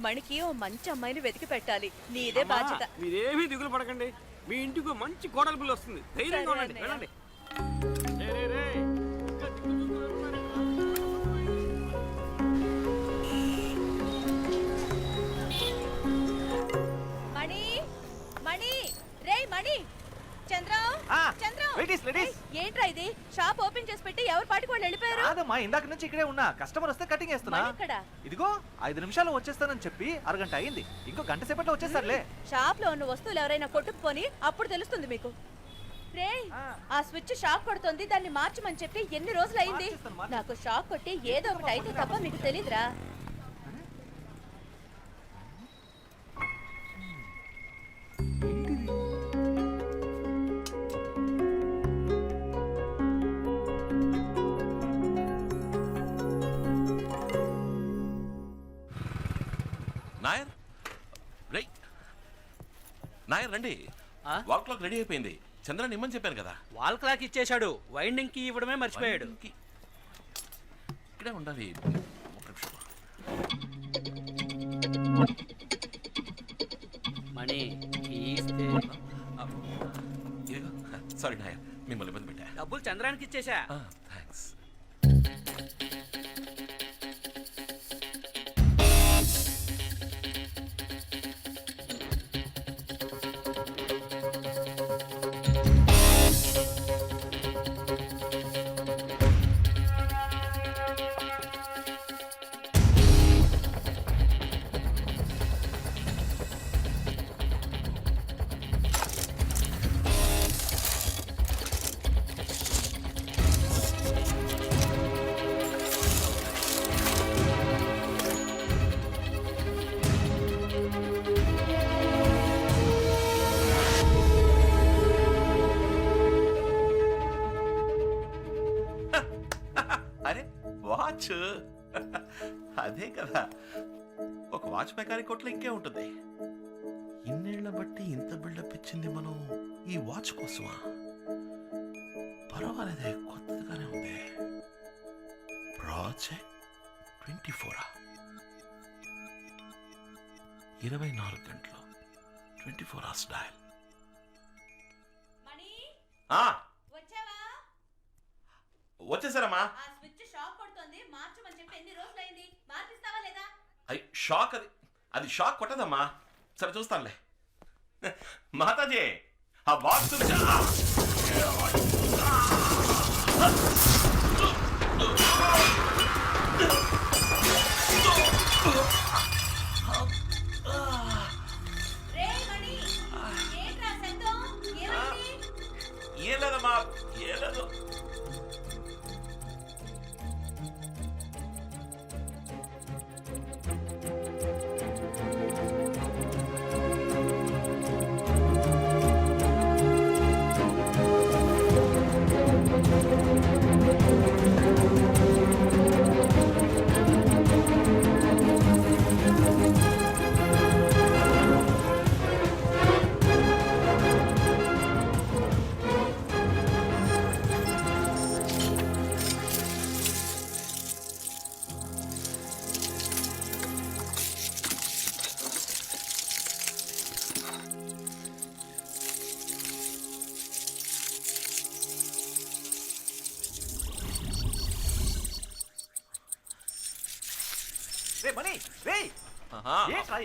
మణికి ఓ మంచి అమ్మాయిని వెతికి పెట్టాలి. నీదే బాధ్యత. మీరేమీ దిగులు పడకండి. మీ ఇంటికి మంచి కోడలి పిల్ల వస్తుంది. ధైర్యంగా ఉండండి. వెళ్ళండి. మణి మణి రే మణి చంద్రం చంద్రం ఏంట్రా ఇది? షాప్ ఓపెన్ చేసి పెట్టి ఎవరి పాటికి వాళ్ళు వెళ్ళిపోయారు. కాదమ్మా, ఇందాక నుంచి ఇక్కడే ఉన్నా. కస్టమర్ వస్తే కటింగ్ చేస్తున్నా. ఇదిగో 5 నిమిషాలు వచ్చేస్తానని చెప్పి అరగంట అయింది. ఇంకో గంట సేపట్లో వచ్చేస్తారులే. షాప్ లో ఉన్న వస్తువులు ఎవరైనా కొట్టుకుపోని అప్పుడు తెలుస్తుంది మీకు. రే ఆ స్విచ్ షాక్ కొడుతుంది, దాన్ని మార్చమని చెప్పి ఎన్ని రోజులు అయింది. నాకు షాక్ కొట్టి ఏదో ఒకటి అయితే తప్ప మీకు తెలీదురా. నాయర్ రండి. వాల్ క్లాక్ రెడీ అయిపోయింది. చంద్రన్ ఇమ్మని చెప్పాను కదా. వాల్ క్లాక్ ఇచ్చేశాడు, వైండింగ్ కి ఇవ్వడమే మర్చిపోయాడు. ఇక్కడే ఉండాలి. మణి సారీ నాయర్, మిమ్మల్ని ఇబ్బంది పెట్టా. డబ్బులు చంద్రానికి ఇచ్చేసా. థ్యాంక్స్. అదే కదా, ఒక వాచ్ మెకానిక్ కొట్లో ఇంకే ఉంటుంది. ఇన్నేళ్ల బట్టి ఇంత బిల్డప్ ఇచ్చింది మనం ఈ వాచ్ కోసమా? పర్వాలేదే, కొత్తగానే ఉంది. ప్రాజెక్ట్ 24 24 గంటలు 24 hours డయల్. వచ్చేసారమ్మా. షాక్ అది షాక్ కొట్టదమ్మా. సరే చూస్తానులే. మాతాజీ ఆ బాక్స్ ఏం లేదమ్మా, ఏం లేదు.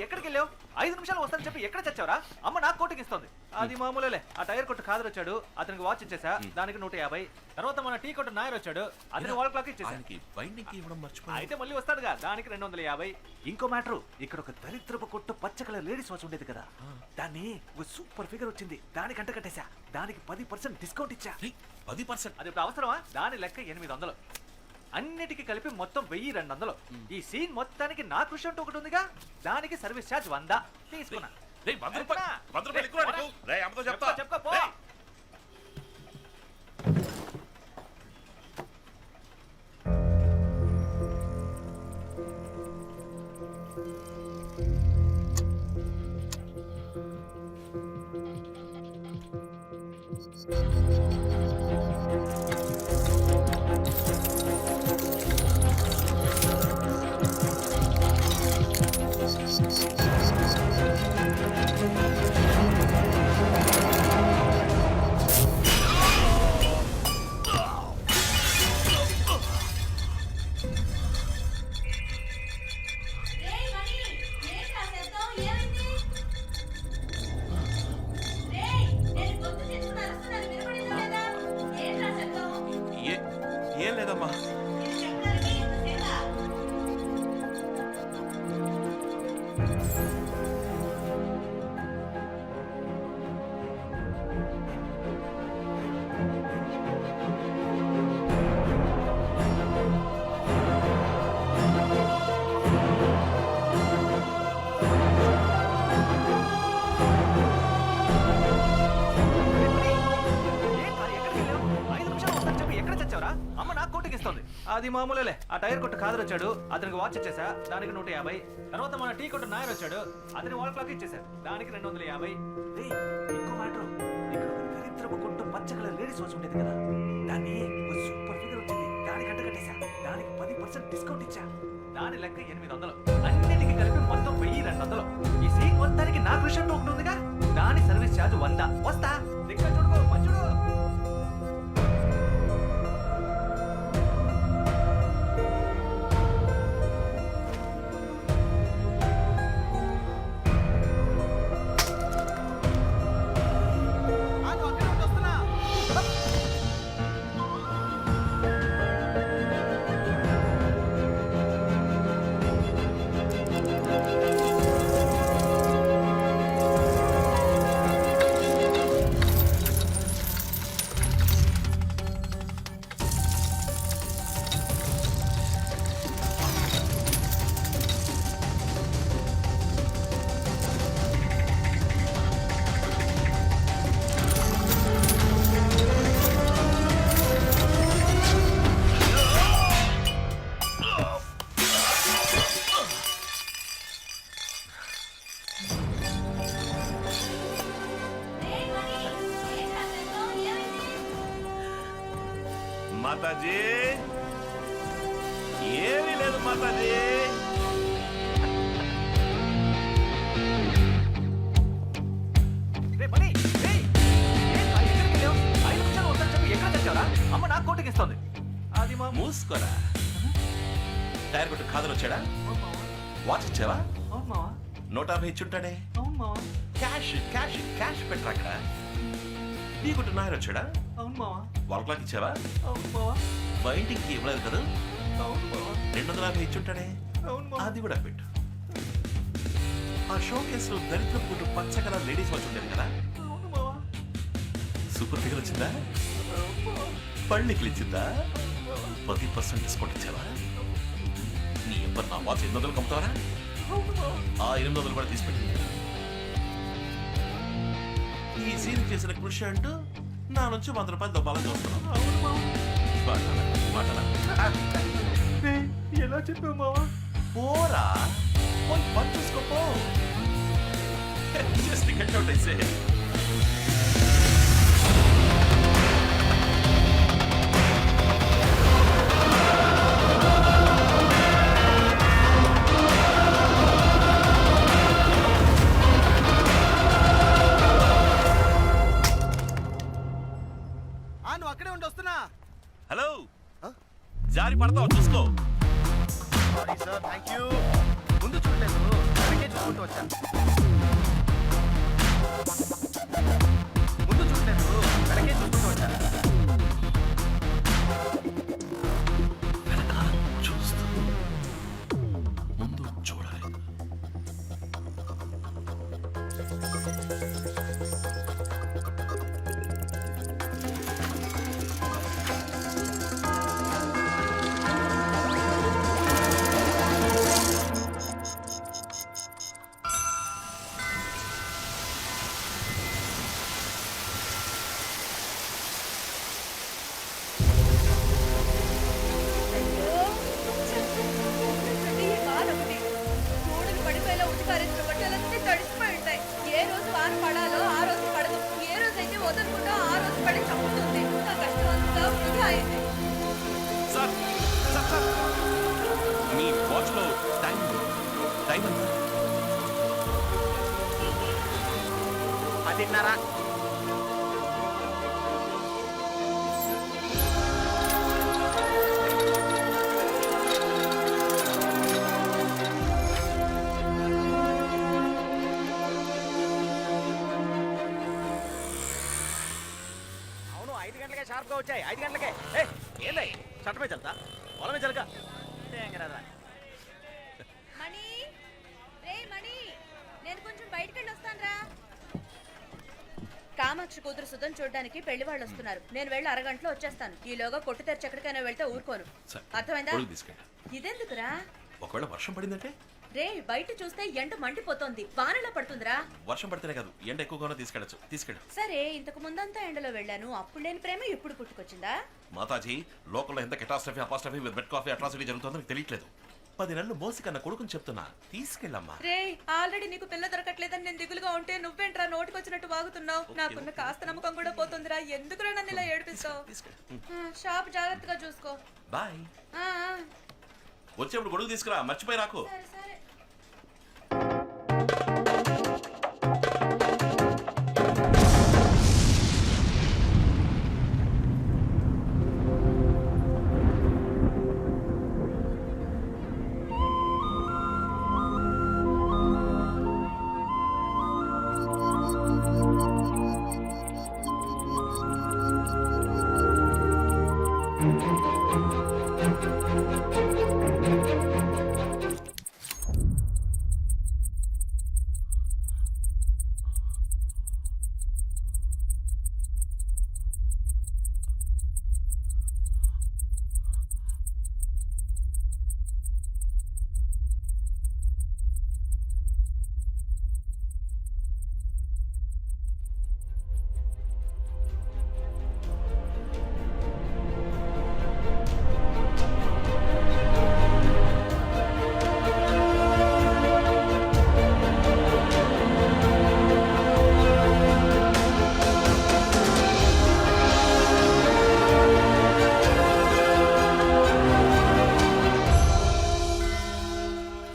ఎక్కడికి వెళ్ళావు? 5 నిమిషాలు వస్తానని చెప్పి ఎక్కడ చచ్చావరా? అమ్మ నాకు కోటింగ్ ఇస్తుంది. అది మామూలులే. ఆ టైర్ కొట్టు ఖాదర్ వచ్చాడు, అతనికి వాచ్ ఇచ్చేసా, దానికి 150. తర్వాత మన టీ కొట్టు నాయర్ వచ్చాడు, అతని వాల్ క్లాక్ ఇచ్చేసా. అయితే మళ్ళీ వస్తాడుగా, దానికి 250. ఇంకో మ్యాటర్, ఇక్కడ ఒక దరిద్రపు కొట్టు పచ్చ కలర్ లేడీస్ వాచ్ ఉండేది కదా, దాన్ని సూపర్ ఫిగర్ వచ్చింది, దానికి అంట కట్టేశా. దానికి 10% డిస్కౌంట్ ఇచ్చా. 10%? అది ఇప్పుడు అవసరమా? దాని లెక్క 800. అన్నిటికి కలిపి మొత్తం 1200. ఈ సీన్ మొత్తానికి నా కృషి అంటూ ఒకటి ఉందిగా, దానికి సర్వీస్ ఛార్జ్ 100 తీసుకున్నా. చెప్పుకో పో. అది మామూలేలే. ఆ టైర్ కొట్టు కాదర్ వచ్చాడు, అతనికి వాచ్ ఇచ్చేసా, దానికి 150. తర్వాత మన టీ కొట్టు నాయర్ వచ్చాడు, అతని వాల్ క్లాక్ ఇచ్చేసాడు, దానికి 250. ఇంకో మ్యాటర్, ఇక్కడ ఒక దరిద్రపు కొట్టు పచ్చ కలర్ లేడీస్ వాచ్ ఉండేది కదా, దాన్ని ఒక సూపర్ ఫిగర్ వచ్చింది, దానికి అంట కట్టేశా, దానికి 10% డిస్కౌంట్ ఇచ్చా, దాని లెక్క 800. అన్నిటికీ కలిపి మొత్తం 1200. ఈ సీన్ మొత్తానికి నాకు విషయం ఒకటి ఉందిగా, దాని సర్వీస్ ఛార్జ్ 100. వస్తా, దిక్క చూడుకో, పంచుడు. మాతాజీ, ఏమీ లేదు మాతాజీ. అమ్మ నాకు కోటికి ఇస్తుంది. అది మా మూసుకోరా. టైర్ కొట్టు కాదర్ వచ్చాడా, వాచ్ ఇచ్చావా, 150 ఇచ్చుంటాడే. క్యాష్ క్యాష్ క్యాష్ పెట్టరా అక్కడ. టీ కొట్టు నాయర్ వచ్చాడా, వాల్ క్లాక్ ఇచ్చావా, బయటికి ఇవ్వలేదు కదా, 250 ఇచ్చుంటాడే, అది కూడా పెట్టు. ఆ షో కేసులో దరిద్ర పుట్టు పచ్చ కలర్ లేడీస్ వాచ్ ఉండేది కదా, సూపర్ ఫిగర్ వచ్చిందా, పళ్ళికి ఇచ్చిందా, 10% డిస్కౌంట్ ఇచ్చావా. నీ ఎవరు నా వాచ్ 800 కమ్ముతావరా, ఆ 800 కూడా తీసుకెళ్ళి. ఈ సీన్ చేసిన కృషి అంటూ నా నుంచి 100 రూపాయలు దొబ్బాలని చూస్తున్నాను. ఎలా చెప్పావు మావా? పోరా, పోయి పని చూసుకోపో. జస్ట్ గెట్ అవుట్ అయితే. నువ్వు అక్కడే ఉండి వస్తున్నా. హలో, జారి పడతావు చూసుకో. Sorry sir, thank you. ముందు చూడలేదు, వెనకే చూసుకుంటూ వచ్చా. ముందు చూడలేదు, వెనకే చూసుకుంటూ వచ్చా. వెనకాల చూస్తూ ముందు చూడాలి. మీ వాచ్ లో టైం టైం ఎంత? 10:30. అవును, 5 గంటలకే షార్ప్గా వచ్చాయి. 5 గంటలకే. ఏందై చట్టమే చల్తా, పొలమే చలక. మణి, రే మణి. బయటికి వెళ్ళి వస్తానురా. కామాక్షి కూతురు సుధం చూడడానికి పెళ్లి వాళ్ళు వస్తున్నారు. నేను వెళ్ళి అరగంటలో వచ్చేస్తాను. ఈలోగా కొట్టు తెరిచి ఎక్కడికైనా వెళ్తే ఊరుకోను. సరే. అర్థమైందా? కొడుకు తీసుకెళ్ళి. ఇదెందుకురా? ఒకవేళ వర్షం పడిందంటే? రే బయట చూస్తే ఎండ మండిపోతోంది. వానలా పడుతుందిరా. వర్షం పడితేనే కాదు, ఎండ ఎక్కువగానే తీసుకెళ్ళచ్చు. తీసుకెళ్ళు. సరే, ఇంతకు ముందంతా ఎండలో వెళ్ళాను. అప్పుడు లేని ప్రేమ ఇప్పుడు పుట్టుకొచ్చిందా? మాతాజీ, లోకల్లో ఎంత catastrophe apostrophe with bed coffee atrocity జరుగుతుందో నీకు తెలియట్లేదు. 10 నెలలు మోసి కన్నా కొడుకుని చెప్తున్నా, తీసుకెళ్ళమ్మా. రే ఆల్రెడీ నీకు పిల్ల దొరకట్లేదని నేను దిగులుగా ఉంటే నువ్వేంట్రా నోటికొచ్చినట్టు వాగుతున్నావు? నాకున్న కాస్త నమ్మకం కూడా పోతుందిరా. ఎందుకురా నన్ను ఇలా ఏడిపిస్తావు? తీసుకెళ్ళు. షాప్ జాగ్రత్తగా చూసుకో. బాయ్. ఆ, ఆ. వచ్చేప్పుడు గొడుగు తీసుకురా, మర్చిపోయి రాకు. సరే, సరే.